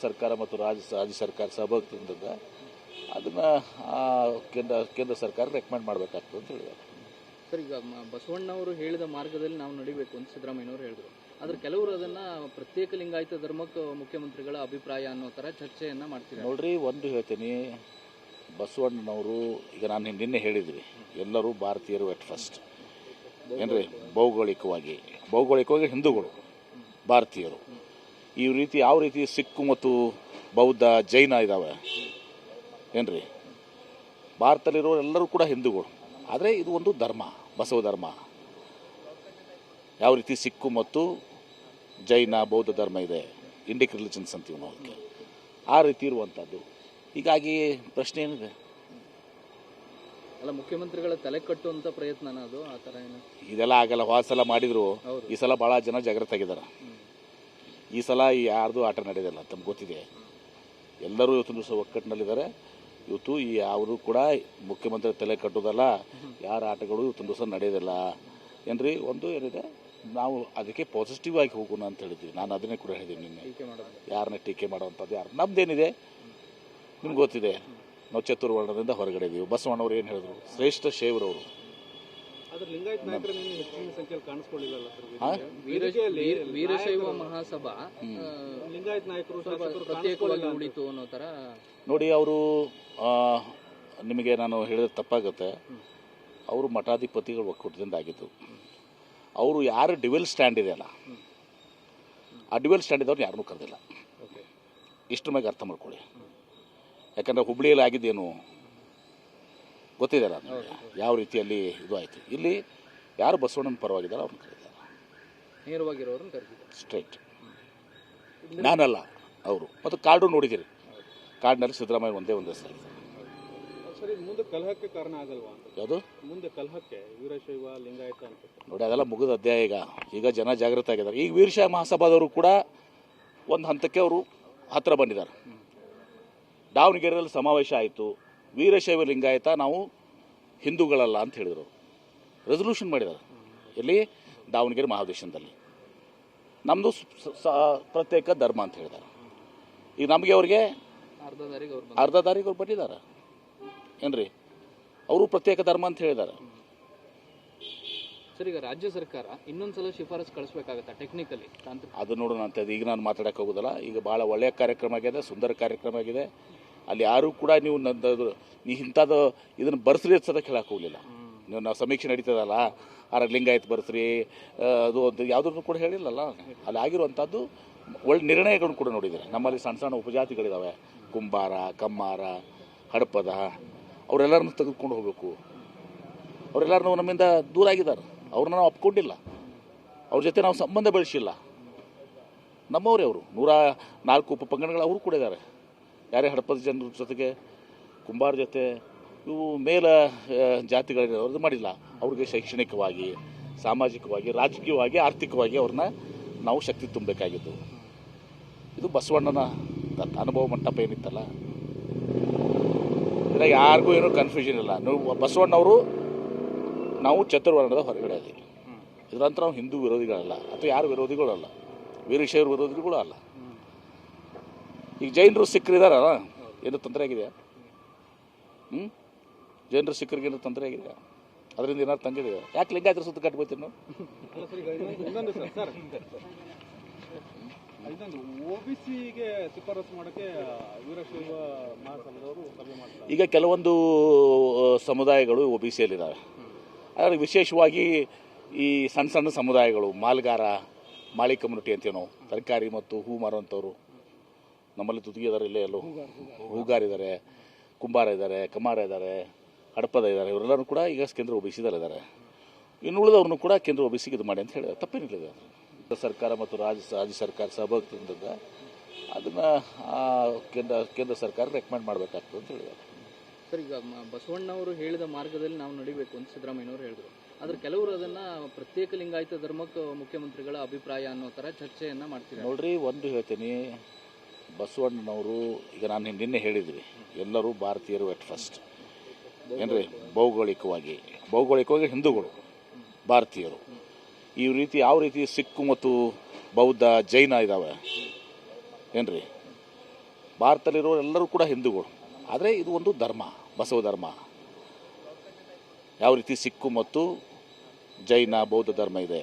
ಸರ್ಕಾರ ಮತ್ತು ರಾಜ್ಯ ಸರ್ಕಾರ ಸಹಭಾಗಿತ್ವದಿಂದ ಅದನ್ನು ಕೇಂದ್ರ ಸರ್ಕಾರ ರೆಕಮೆಂಡ್ ಮಾಡಬೇಕಾಗ್ತದೆ ಅಂತ ಹೇಳಿದ್ದಾರೆ. ಸರ್, ಈಗ ಬಸವಣ್ಣವರು ಹೇಳಿದ ಮಾರ್ಗದಲ್ಲಿ ನಾವು ನಡಿಬೇಕು ಅಂತ ಸಿದ್ದರಾಮಯ್ಯನವರು ಹೇಳಿದ್ರು. ಆದರೆ ಕೆಲವರು ಅದನ್ನು ಪ್ರತ್ಯೇಕ ಲಿಂಗಾಯತ ಧರ್ಮಕ್ಕೆ ಮುಖ್ಯಮಂತ್ರಿಗಳ ಅಭಿಪ್ರಾಯ ಅನ್ನೋ ಥರ ಚರ್ಚೆಯನ್ನು ಮಾಡ್ತಿದ್ದಾರೆ. ನೋಡ್ರಿ, ಒಂದು ಹೇಳ್ತೀನಿ, ಬಸವಣ್ಣನವರು ಈಗ ನಾನು ನಿನ್ನೆ ಹೇಳಿದ್ವಿ, ಎಲ್ಲರೂ ಭಾರತೀಯರು ಎಟ್ ಫಸ್ಟ್ ಏನ್ರಿ, ಭೌಗೋಳಿಕವಾಗಿ ಹಿಂದೂಗಳು ಭಾರತೀಯರು. ಈ ರೀತಿ ಯಾವ ರೀತಿ ಸಿಖ್ ಮತ್ತು ಬೌದ್ಧ ಜೈನ ಇದ್ದಾವೆ ಏನ್ರಿ, ಭಾರತದಲ್ಲಿರೋ ಎಲ್ಲರೂ ಕೂಡ ಹಿಂದೂಗಳು. ಆದರೆ ಇದು ಒಂದು ಧರ್ಮ, ಬಸವ ಧರ್ಮ. ಯಾವ ರೀತಿ ಸಿಕ್ಕು ಮತ್ತು ಜೈನ ಬೌದ್ಧ ಧರ್ಮ ಇದೆ, ಇಂಡಿಕ್ ರಿಲಿಜನ್ಸ್ ಅಂತೀವಿ ನಾವು ಅದಕ್ಕೆ, ಆ ರೀತಿ ಇರುವಂಥದ್ದು. ಹೀಗಾಗಿ ಪ್ರಶ್ನೆ ಏನಿದೆ, ಅಲ್ಲ, ಮುಖ್ಯಮಂತ್ರಿಗಳ ತಲೆ ಕಟ್ಟುವಂಥ ಪ್ರಯತ್ನ ಅದು ಆ ಥರ ಏನು ಇದೆಲ್ಲ ಆಗಲ್ಲ. ಹೋದ ಸಲ ಮಾಡಿದ್ರು, ಈ ಸಲ ಭಾಳ ಜನ ಜಾಗೃತ ಆಗಿದ್ದಾರೆ. ಈ ಸಲ ಯಾರ್ದು ಆಟ ನಡೆಯೋದಿಲ್ಲ, ತಮ್ಗೆ ಗೊತ್ತಿದೆ. ಎಲ್ಲರೂ ಇವತ್ತು ದಿವಸ ಒಕ್ಕಟ್ಟಿನಲ್ಲಿದ್ದಾರೆ. ಇವತ್ತು ಯಾವುದು ಕೂಡ ಮುಖ್ಯಮಂತ್ರಿ ತಲೆ ಕಟ್ಟೋದಲ್ಲ, ಯಾರ ಆಟಗಳು ಇವತ್ತು ದಿವಸ ನಡೆಯೋದಿಲ್ಲ ಏನ್ರಿ. ಒಂದು ಏನಿದೆ, ನಾವು ಅದಕ್ಕೆ ಪಾಸಿಟಿವ್ ಆಗಿ ಹೋಗೋಣ ಅಂತ ಹೇಳಿದ್ವಿ. ನಾನು ಅದನ್ನೇ ಕೂಡ ಹೇಳಿದ್ದೀನಿ ನಿನ್ನೆ. ಯಾರನ್ನ ಟೀಕೆ ಮಾಡುವಂಥದ್ದು ಯಾರು, ನಮ್ದೇನಿದೆ ನಿಮ್ಗೆ ಗೊತ್ತಿದೆ. ನಾವು ಚತುರ್ವರ್ಣದಿಂದ ಹೊರಗಡೆ ಇದ್ದೀವಿ. ಬಸವಣ್ಣವ್ರು ಏನು ಹೇಳಿದ್ರು, ಶ್ರೇಷ್ಠ ಶೈವರವರು. ವೀರಶೈವ ಮಹಾಸಭಾ ಲಿಂಗಾಯತ್ ನಾಯಕರು ಪ್ರತ್ಯೇಕವಾಗಿ ಉಳಿತು ಅನ್ನೋ ಥರ ನೋಡಿ. ಅವರು ನಿಮಗೆ ನಾನು ಹೇಳಿದ್ರೆ ತಪ್ಪಾಗುತ್ತೆ, ಅವರು ಮಠಾಧಿಪತಿಗಳು ಒಕ್ಕೂಟದಿಂದ ಆಗಿದ್ದು. ಅವರು ಯಾರು ಡಿವೆಲ್ ಸ್ಟ್ಯಾಂಡ್ ಇದೆಯಲ್ಲ, ಆ ಡಿವೆಲ್ ಸ್ಟ್ಯಾಂಡ್ ಇದ್ದವ್ರು ಯಾರನ್ನೂ ಕರೆದಿಲ್ಲ. ಇಷ್ಟು ಮ್ಯಾಗ ಅರ್ಥ ಮಾಡ್ಕೊಳ್ಳಿ. ಯಾಕಂದರೆ ಹುಬ್ಳಿಯಲ್ಲಿ ಆಗಿದ್ದೇನು ಗೊತ್ತಿದೆ ನನಗೆ, ಯಾವ ರೀತಿಯಲ್ಲಿ ಇದು ಆಯಿತು. ಇಲ್ಲಿ ಯಾರು ಬಸವಣ್ಣನ ಪರವಾಗಿದ್ದಾರೆ ಅವ್ರನ್ನ ಕರೀತಾರೆ, ನೇರವಾಗಿರೋರನ್ನ ಕರೀತಾರೆ, ಸ್ಟ್ರೈಟ್. ನಾನಲ್ಲ, ಅವರು. ಮತ್ತು ಕಾರ್ಡು ನೋಡಿದ್ದೀರಿ, ಕಾರ್ಡ್ನಲ್ಲಿ ಸಿದ್ದರಾಮಯ್ಯ ಒಂದೇ ಹೆಸರು. ಸರಿ, ಮುಂದೆ ಕಲಹಕ್ಕೆ ಕಾರಣ ಆಗಲ್ವಾ? ಯಾವುದು ಮುಂದೆ ಕಲಹಕ್ಕೆ ವೀರಶೈವ ಲಿಂಗಾಯತ ಅಂತ ನೋಡಿ, ಅದೆಲ್ಲ ಮುಗಿದ ಅಧ್ಯಾಯ. ಈಗ ಜನ ಜಾಗೃತ ಆಗಿದ್ದಾರೆ. ಈಗ ವೀರಶೈವ ಮಹಾಸಭಾದವರು ಕೂಡ ಒಂದು ಹಂತಕ್ಕೆ ಅವರು ಹತ್ತಿರ ಬಂದಿದ್ದಾರೆ. ದಾವಣಗೆರೆಯಲ್ಲಿ ಸಮಾವೇಶ ಆಯಿತು, ವೀರಶೈವ ಲಿಂಗಾಯತ ನಾವು ಹಿಂದೂಗಳಲ್ಲ ಅಂತ ಹೇಳಿದರು. ರೆಸೊಲ್ಯೂಷನ್ ಮಾಡಿದ್ದಾರೆ. ಎಲ್ಲಿ? ದಾವಣಗೆರೆ ಮಹಾದೇಶದಲ್ಲಿ. ನಮ್ಮದು ಪ್ರತ್ಯೇಕ ಧರ್ಮ ಅಂತ ಹೇಳಿದ್ದಾರೆ. ಈಗ ನಮಗೆ ಅವ್ರಿಗೆ ಅರ್ಧ ದಾರಿಗೆ ಅವ್ರು ಬಂದಿದ್ದಾರೆ ಏನ್ರಿ. ಅವರು ಪ್ರತ್ಯೇಕ ಧರ್ಮ ಅಂತ ಹೇಳಿದ್ದಾರೆ. ಸರ್, ಈಗ ರಾಜ್ಯ ಸರ್ಕಾರ ಇನ್ನೊಂದ್ಸಲ ಶಿಫಾರಸು ಕಳಿಸ್ಬೇಕಾಗತ್ತಾ ಟೆಕ್ನಿಕಲಿ? ಅದು ನೋಡೋಣ ಅಂತ. ಈಗ ನಾನು ಮಾತಾಡಕ್ಕೆ ಹೋಗೋದಲ್ಲ. ಈಗ ಭಾಳ ಒಳ್ಳೆಯ ಕಾರ್ಯಕ್ರಮ ಆಗಿದೆ, ಸುಂದರ ಕಾರ್ಯಕ್ರಮ ಆಗಿದೆ. ಅಲ್ಲಿ ಯಾರೂ ಕೂಡ ನೀವು ಇಂಥದ್ದು ಇದನ್ನು ಬರ್ಸ್ರಿ ಸದಕ್ಕೆ ಹೇಳಕ್ಕೆ ಹೋಗಲಿಲ್ಲ. ನಾವು ಸಮೀಕ್ಷೆ ನಡೀತದಲ್ಲ, ಲಿಂಗಾಯತ್ ಬರ್ಸ್ರಿ ಅದು ಒಂದು ಯಾವುದನ್ನು ಕೂಡ ಹೇಳಿಲ್ಲಲ್ಲ. ಅಲ್ಲಿ ಆಗಿರುವಂಥದ್ದು ಒಳ್ಳೆ ನಿರ್ಣಯಗಳನ್ನು ಕೂಡ ನೋಡಿದ್ದಾರೆ. ನಮ್ಮಲ್ಲಿ ಸಣ್ಣ ಸಣ್ಣ ಉಪಜಾತಿಗಳಿದ್ದಾವೆ, ಕುಂಬಾರ, ಕಮ್ಮಾರ, ಹಡಪದ, ಅವರೆಲ್ಲರನ್ನು ತೆಗೆದುಕೊಂಡು ಹೋಗಬೇಕು. ಅವರೆಲ್ಲರೂ ನಮ್ಮಿಂದ ದೂರ ಆಗಿದ್ದಾರೆ. ಅವ್ರನ್ನ ನಾವು ಒಪ್ಕೊಂಡಿಲ್ಲ, ಅವ್ರ ಜೊತೆ ನಾವು ಸಂಬಂಧ ಬೆಳೆಸಿಲ್ಲ. ನಮ್ಮವರೇ ಅವರು. 104 ಉಪಪಂಗಡಗಳು ಅವರು ಕೂಡ ಇದ್ದಾರೆ. ಯಾರೇ ಹಡಪದ ಜನರ ಜೊತೆಗೆ, ಕುಂಬಾರ ಜೊತೆ, ಇವು ಮೇಲ ಜಾತಿಗಳಿದೆ, ಅವ್ರದ್ದು ಮಾಡಿಲ್ಲ. ಅವ್ರಿಗೆ ಶೈಕ್ಷಣಿಕವಾಗಿ, ಸಾಮಾಜಿಕವಾಗಿ, ರಾಜಕೀಯವಾಗಿ, ಆರ್ಥಿಕವಾಗಿ ಅವ್ರನ್ನ ನಾವು ಶಕ್ತಿ ತುಂಬಬೇಕಾಗಿತ್ತು. ಇದು ಬಸವಣ್ಣನ ಅನುಭವ ಮಂಟಪ ಏನಿತ್ತಲ್ಲ, ಇದ್ರಾಗ ಯಾರಿಗೂ ಏನೂ ಕನ್ಫ್ಯೂಷನ್ ಇಲ್ಲ. ನೀವು ಬಸವಣ್ಣವರು, ನಾವು ಚತುರ್ವರ್ಣದ ಹೊರಗಡೆ ಇದ್ದೀವಿ. ಇದರಂತ ನಾವು ಹಿಂದೂ ವಿರೋಧಿಗಳಲ್ಲ, ಅಥವಾ ಯಾರು ವಿರೋಧಿಗಳಲ್ಲ, ವೀರಶೈವ ವಿರೋಧಿಗಳು ಅಲ್ಲ. ಈಗ ಜೈನರು ಸಿಕ್ಕರಿದಾರ, ಏನು ತೊಂದರೆ ಆಗಿದೆಯಾ? ಜೈನರು ಸಿಕ್ಕರಿಗೆ ಏನು ತೊಂದರೆ ಆಗಿದೆಯಾ? ಅದರಿಂದ ಏನಾದ್ರು ತಂದಿದೆಯಾ? ಯಾಕೆ ಲಿಂಗಾಯತರ ಸುತ್ತ ಕಟ್ಬೋತೀವಿ ನಾವು? OBCಗೆ ಶಿಫಾರಸು ಮಾಡೋಕ್ಕೆ ವೀರಶೈವ ಮಹಾಸಭಾದವರು ಸಭೆ ಮಾಡ್ತಾರೆ. ಈಗ ಕೆಲವೊಂದು ಸಮುದಾಯಗಳು OBCಯಲ್ಲಿದ್ದಾವೆ. ಆದರೆ ವಿಶೇಷವಾಗಿ ಈ ಸಣ್ಣ ಸಣ್ಣ ಸಮುದಾಯಗಳು, ಮಾಳಿ ಕಮ್ಯುನಿಟಿ ಅಂತೀವಿ ನಾವು, ತರಕಾರಿ ಮತ್ತು ಹೂ ಮಾರುವಂಥವ್ರು ನಮ್ಮಲ್ಲಿ ತುದಿಗಿದ್ದಾರೆ. ಇಲ್ಲೇ ಎಲ್ಲೋ ಹೂಗಾರಿದ್ದಾರೆ, ಕುಂಬಾರ ಇದ್ದಾರೆ, ಕಮ್ಮಾರ ಇದ್ದಾರೆ, ಹಡಪದ ಇದ್ದಾರೆ. ಇವರೆಲ್ಲರೂ ಕೂಡ ಈಗ ಕೇಂದ್ರ OBCದಲ್ಲಿದ್ದಾರೆ. ಇನ್ನು ಉಳಿದವ್ರನ್ನು ಕೂಡ ಕೇಂದ್ರ OBCಗೆ ಇದು ಮಾಡಿ ಅಂತ ಹೇಳಿದ್ದಾರೆ. ತಪ್ಪೇನಿಲ್ಲ. ಸರ್ಕಾರ ಮತ್ತು ರಾಜ್ಯ ಸರ್ಕಾರ ಸಹಭಾಗಿತ್ವದಿಂದ ಅದನ್ನು ಕೇಂದ್ರ ಸರ್ಕಾರ ರೆಕಮೆಂಡ್ ಮಾಡಬೇಕಾಗ್ತದೆ ಅಂತ ಹೇಳಿದ್ದಾರೆ. ಸರ್, ಈಗ ಬಸವಣ್ಣವರು ಹೇಳಿದ ಮಾರ್ಗದಲ್ಲಿ ನಾವು ನಡಿಬೇಕು ಅಂತ ಸಿದ್ದರಾಮಯ್ಯನವರು ಹೇಳಿದ್ರು. ಆದರೆ ಕೆಲವರು ಅದನ್ನು ಪ್ರತ್ಯೇಕ ಲಿಂಗಾಯತ ಧರ್ಮಕ್ಕೆ ಮುಖ್ಯಮಂತ್ರಿಗಳ ಅಭಿಪ್ರಾಯ ಅನ್ನೋ ಥರ ಚರ್ಚೆಯನ್ನು ಮಾಡ್ತಿದ್ದಾರೆ. ನೋಡ್ರಿ, ಒಂದು ಹೇಳ್ತೀನಿ, ಬಸವಣ್ಣನವರು ಈಗ ನಾನು ನಿನ್ನೆ ಹೇಳಿದ್ವಿ, ಎಲ್ಲರೂ ಭಾರತೀಯರು ಎಟ್ ಫಸ್ಟ್ ಏನ್ರಿ. ಭೌಗೋಳಿಕವಾಗಿ ಹಿಂದೂಗಳು ಭಾರತೀಯರು. ಈ ರೀತಿ ಯಾವ ರೀತಿ ಸಿಕ್ಕು ಮತ್ತು ಬೌದ್ಧ ಜೈನ ಇದ್ದಾವೆ ಏನ್ರಿ, ಭಾರತದಲ್ಲಿರೋ ಎಲ್ಲರೂ ಕೂಡ ಹಿಂದೂಗಳು. ಆದರೆ ಇದು ಒಂದು ಧರ್ಮ, ಬಸವ ಧರ್ಮ. ಯಾವ ರೀತಿ ಸಿಕ್ಕು ಮತ್ತು ಜೈನ ಬೌದ್ಧ ಧರ್ಮ ಇದೆ,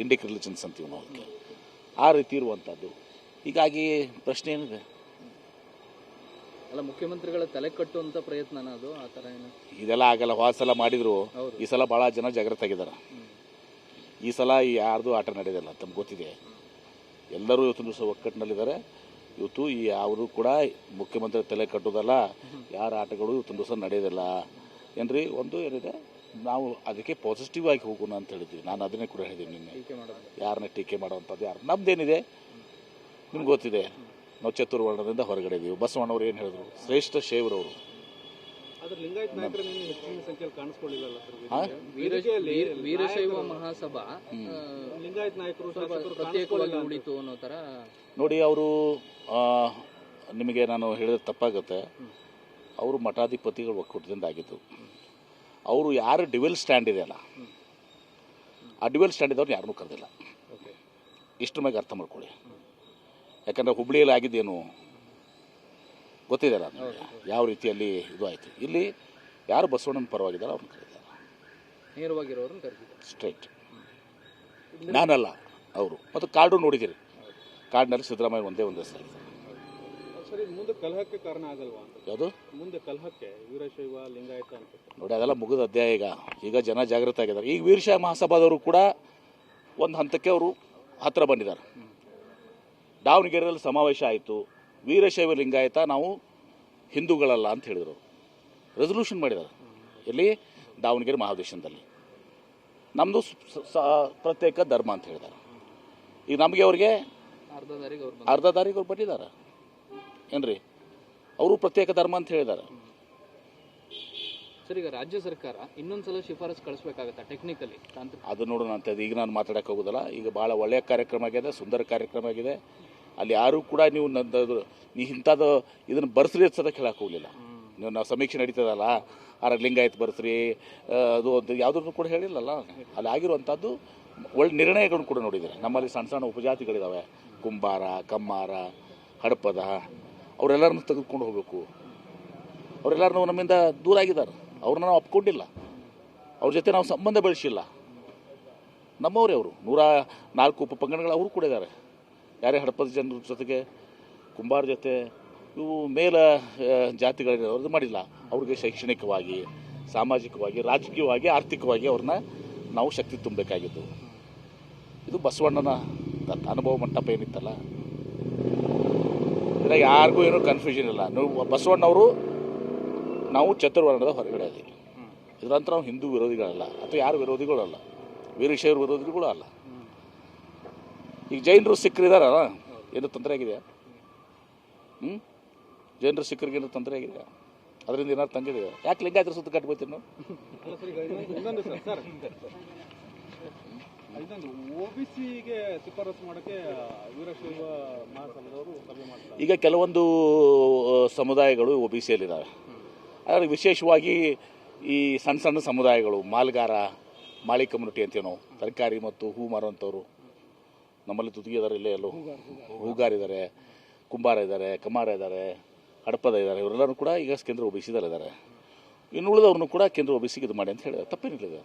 ಇಂಡಿಕ್ ರಿಲಿಜನ್ಸ್ ಅಂತೀವಿ ನಾವು ಅದಕ್ಕೆ, ಆ ರೀತಿ ಇರುವಂಥದ್ದು. ಹೀಗಾಗಿ ಪ್ರಶ್ನೆ ಏನಿದೆ, ಅಲ್ಲ ಮುಖ್ಯಮಂತ್ರಿಗಳ ತಲೆ ಕಟ್ಟುವಂತ ಪ್ರಯತ್ನನ ಅದು ಆ ಥರ ಏನು? ಇದೆಲ್ಲ ಆಗಲ್ಲ. ಹೋದ ಸಲ ಮಾಡಿದ್ರು, ಹೌದು. ಈ ಸಲ ಭಾಳ ಜನ ಜಾಗೃತ ಆಗಿದ್ದಾರೆ. ಈ ಸಲ ಯಾರ್ದು ಆಟ ನಡೆಯೋದಿಲ್ಲ, ತಮ್ಗೆ ಗೊತ್ತಿದೆ. ಎಲ್ಲರೂ ಇವತ್ತು ದಿವಸ ಒಕ್ಕಟ್ಟಿನಲ್ಲಿದ್ದಾರೆ. ಇವತ್ತು ಈ ಯಾವುದು ಕೂಡ ಮುಖ್ಯಮಂತ್ರಿ ತಲೆ ಕಟ್ಟೋದಲ್ಲ, ಯಾರ ಆಟಗಳು ಇವತ್ತು ದಿವಸ ನಡೆಯೋದಿಲ್ಲ ಏನ್ರಿ. ಒಂದು ಏನಿದೆ, ನಾವು ಅದಕ್ಕೆ ಪಾಸಿಟಿವ್ ಆಗಿ ಹೋಗೋಣ ಅಂತ ಹೇಳಿದ್ವಿ. ನಾನು ಅದನ್ನೇ ಕೂಡ ಹೇಳಿದ್ದೀನಿ ನಿನ್ನೆ. ಟೀಕೆ ಮಾಡೋದು ಯಾರನ್ನ ಟೀಕೆ ಮಾಡುವಂಥದ್ದು ಯಾರು, ನಮ್ದೇನಿದೆ ನಿಮ್ಗೆ ಗೊತ್ತಿದೆ. ನಾವು ಚತುರ್ವರ್ಣದಿಂದ ಹೊರಗಡೆ ಇದ್ದೀವಿ. ಬಸವಣ್ಣವ್ರು ಏನು ಹೇಳಿದ್ರು, ಶ್ರೇಷ್ಠ ಶೈವರವರು. ಆದ್ರೆ ಲಿಂಗಾಯತ್ ನಾಯಕರು ನಿನ್ನೆ ಹೆಚ್ಚಿನ ಸಂಖ್ಯೆಯಲ್ಲಿ ಕಾಣಿಸ್ಕೊಳ್ಳಿಲ್ಲಲ್ಲ ಆ? ಸರ್? ವೀರಶೈವ ಮಹಾಸಭಾ ಲಿಂಗಾಯತ್ ನಾಯಕರು ಶಾಸಕರು ಪ್ರತ್ಯೇಕವಾಗಿ ಉಳಿತು ಅನ್ನೋ ಥರ. ನೋಡಿ, ಅವರು ನಿಮಗೆ ನಾನು ಹೇಳಿದ್ರೆ ತಪ್ಪಾಗುತ್ತೆ. ಅವರು ಮಠಾಧಿಪತಿಗಳು ಒಕ್ಕೂಟದಿಂದ ಆಗಿದ್ದು. ಅವರು ಯಾರು ಡಿವೆಲ್ ಸ್ಟ್ಯಾಂಡ್ ಇದೆಯಲ್ಲ, ಆ ಡಿವೆಲ್ ಸ್ಟ್ಯಾಂಡ್ ಇದ್ದವ್ರು ಯಾರನ್ನೂ ಕರೆದಿಲ್ಲ. ಇಷ್ಟು ಮ್ಯಾಗ ಅರ್ಥ ಮಾಡ್ಕೊಳ್ಳಿ. ಯಾಕಂದರೆ ಹುಬ್ಳಿಯಲ್ಲಿ ಆಗಿದ್ದೇನು ಗೊತ್ತಿದೆ ನನಗೆ, ಯಾವ ರೀತಿಯಲ್ಲಿ ಇದು ಆಯಿತು. ಇಲ್ಲಿ ಯಾರು ಬಸವಣ್ಣನ ಪರವಾಗಿದ್ದಾರೆ ಅವ್ರನ್ನ ಕರೀತಾರೆ, ನೇರವಾಗಿರೋರನ್ನ ಕರೆದಿದ್ದಾರೆ ಸ್ಟ್ರೈಟ್. ನಾನಲ್ಲ, ಅವರು. ಮತ್ತು ಕಾರ್ಡು ನೋಡಿದ್ದೀರಿ, ಕಾರ್ಡ್ನಲ್ಲಿ ಸಿದ್ದರಾಮಯ್ಯ ಒಂದೇ ಹೆಸರು. ಸರಿ, ಮುಂದೆ ಕಲಹಕ್ಕೆ ಕಾರಣ ಆಗಲ್ವಾ ಅಂತ? ಯಾವುದು ಮುಂದೆ ಕಲಹಕ್ಕೆ ವೀರಶೈವ ಲಿಂಗಾಯತ ಅಂತ ನೋಡಿ, ಅದೆಲ್ಲ ಮುಗಿದ ಅಧ್ಯಾಯ. ಈಗ ಜನ ಜಾಗೃತ ಆಗಿದ್ದಾರೆ. ಈಗ ವೀರಶೈವ ಮಹಾಸಭಾದವರು ಕೂಡ ಒಂದು ಹಂತಕ್ಕೆ ಅವರು ಹತ್ತಿರ ಬಂದಿದ್ದಾರೆ. ದಾವಣಗೆರೆಯಲ್ಲಿ ಸಮಾವೇಶ ಆಯಿತು. ವೀರಶೈವ ಲಿಂಗಾಯತ ನಾವು ಹಿಂದೂಗಳಲ್ಲ ಅಂತ ಹೇಳಿದರು. ರೆಸೊಲ್ಯೂಷನ್ ಮಾಡಿದ್ದಾರೆ. ಎಲ್ಲಿ? ದಾವಣಗೆರೆ ಮಹಾದೇಶದಲ್ಲಿ. ನಮ್ಮದು ಪ್ರತ್ಯೇಕ ಧರ್ಮ ಅಂತ ಹೇಳಿದ್ದಾರೆ. ಈಗ ನಮಗೆ ಅವ್ರಿಗೆ ಅರ್ಧ ದಾರಿಗೆ ಅವ್ರು ಬಂದಿದ್ದಾರೆ ಏನ್ರಿ. ಅವರು ಪ್ರತ್ಯೇಕ ಧರ್ಮ ಅಂತ ಹೇಳಿದ್ದಾರೆ. ಸರ್, ಈಗ ರಾಜ್ಯ ಸರ್ಕಾರ ಇನ್ನೊಂದ್ಸಲ ಶಿಫಾರಸ್ ಕಳಿಸ್ಬೇಕಾಗತ್ತಾ ಟೆಕ್ನಿಕಲಿ? ಅದು ನೋಡೋಣ ಅಂತ. ಈಗ ನಾನು ಮಾತಾಡೋಕೆ ಹೋಗೋದಲ್ಲ. ಈಗ ಭಾಳ ಒಳ್ಳೆಯ ಕಾರ್ಯಕ್ರಮ ಆಗಿದೆ, ಸುಂದರ ಕಾರ್ಯಕ್ರಮ ಆಗಿದೆ. ಅಲ್ಲಿ ಯಾರೂ ಕೂಡ ನೀವು ಇಂಥದ್ದು ಇದನ್ನು ಬರ್ಸ್ರಿ ಸದಕ್ಕೆ ಹೇಳಕ್ಕೆ ಹೋಗಲಿಲ್ಲ. ನಾವು ಸಮೀಕ್ಷೆ ನಡೀತದಲ್ಲ, ಲಿಂಗಾಯತ್ ಬರ್ಸ್ರಿ ಅದು ಒಂದು ಯಾವುದನ್ನು ಕೂಡ ಹೇಳಿಲ್ಲಲ್ಲ. ಅಲ್ಲಿ ಆಗಿರುವಂಥದ್ದು ಒಳ್ಳೆ ನಿರ್ಣಯಗಳನ್ನು ಕೂಡ ನೋಡಿದ್ದಾರೆ. ನಮ್ಮಲ್ಲಿ ಸಣ್ಣ ಸಣ್ಣ ಉಪಜಾತಿಗಳಿದ್ದಾವೆ, ಕುಂಬಾರ, ಕಮ್ಮಾರ, ಹಡಪದ, ಅವರೆಲ್ಲರನ್ನು ತೆಗೆದುಕೊಂಡು ಹೋಗಬೇಕು. ಅವರೆಲ್ಲರೂ ನಮ್ಮಿಂದ ದೂರ ಆಗಿದ್ದಾರೆ. ಅವ್ರನ್ನ ನಾವು ಒಪ್ಕೊಂಡಿಲ್ಲ, ಅವ್ರ ಜೊತೆ ನಾವು ಸಂಬಂಧ ಬೆಳೆಸಿಲ್ಲ. ನಮ್ಮವರೇ ಅವರು. 104 ಉಪಪಂಗಡಗಳು ಅವರು ಕೂಡ ಇದ್ದಾರೆ. ಯಾರೇ ಹಡಪದ ಜನರ ಜೊತೆಗೆ, ಕುಂಬಾರ ಜೊತೆ, ಇವು ಮೇಲ ಜಾತಿಗಳಿದೆ ಅವ್ರದ್ದು ಮಾಡಿಲ್ಲ. ಅವ್ರಿಗೆ ಶೈಕ್ಷಣಿಕವಾಗಿ, ಸಾಮಾಜಿಕವಾಗಿ, ರಾಜಕೀಯವಾಗಿ, ಆರ್ಥಿಕವಾಗಿ ಅವ್ರನ್ನ ನಾವು ಶಕ್ತಿ ತುಂಬಬೇಕಾಗಿತ್ತು. ಇದು ಬಸವಣ್ಣನ ಅನುಭವ ಮಂಟಪ ಏನಿತ್ತಲ್ಲ, ಇದ್ರಾಗ ಯಾರಿಗೂ ಏನೂ ಕನ್ಫ್ಯೂಷನ್ ಇಲ್ಲ. ನೀವು ಬಸವಣ್ಣವರು, ನಾವು ಚತುರ್ವರ್ಣದ ಹೊರಗಡೆ ಇದ್ದೀವಿ. ಇದರಂತ ನಾವು ಹಿಂದೂ ವಿರೋಧಿಗಳಲ್ಲ, ಅಥವಾ ಯಾರು ವಿರೋಧಿಗಳಲ್ಲ, ವೀರಶೈವ ವಿರೋಧಿಗಳು ಅಲ್ಲ. ಈಗ ಜೈನರು ಸಿಕ್ಕರಿದಾರ, ಏನು ತೊಂದರೆ ಆಗಿದೆಯಾ? ಜೈನರು ಸಿಕ್ಕರಿಗೆ ಏನು ತೊಂದರೆ ಆಗಿದೆಯಾ? ಅದರಿಂದ ಏನಾದ್ರು ತಂದಿದೆಯಾ? ಯಾಕೆ ಲಿಂಗಾಯತರ ಸುತ್ತ ಕಟ್ಬೋತೀವಿ ನಾವು? ಇದೊಂದು OBCಗೆ ಶಿಫಾರಸು ಮಾಡೋಕ್ಕೆ ವೀರಶೈವ ಮಹಾಸಭಾದವರು ಸಭೆ ಮಾಡ್ತಾರೆ. ಈಗ ಕೆಲವೊಂದು ಸಮುದಾಯಗಳು OBCಯಲ್ಲಿದ್ದಾವೆ. ಆದರೆ ವಿಶೇಷವಾಗಿ ಈ ಸಣ್ಣ ಸಣ್ಣ ಸಮುದಾಯಗಳು, ಮಾಲ್ಗಾರ, ಮಾಳಿ ಕಮ್ಯುನಿಟಿ ಅಂತೀವಿ ನಾವು, ತರಕಾರಿ ಮತ್ತು ಹೂ ಮಾರುವಂಥವ್ರು ನಮ್ಮಲ್ಲಿ ತುದಿಗಿದ್ದಾರೆ. ಇಲ್ಲೇ ಎಲ್ಲೋ ಹೂಗಾರಿದ್ದಾರೆ, ಕುಂಬಾರ ಇದ್ದಾರೆ, ಕಮ್ಮಾರ ಇದ್ದಾರೆ, ಹಡಪದ ಇದ್ದಾರೆ. ಇವರೆಲ್ಲರೂ ಕೂಡ ಈಗ ಕೇಂದ್ರ OBCದಲ್ಲಿದ್ದಾರೆ. ಇನ್ನು ಉಳಿದವ್ರನ್ನು ಕೂಡ ಕೇಂದ್ರ OBCಗೆ ಇದು ಮಾಡಿ ಅಂತ ಹೇಳಿದ್ದಾರೆ. ತಪ್ಪೇನಿಲ್ಲ.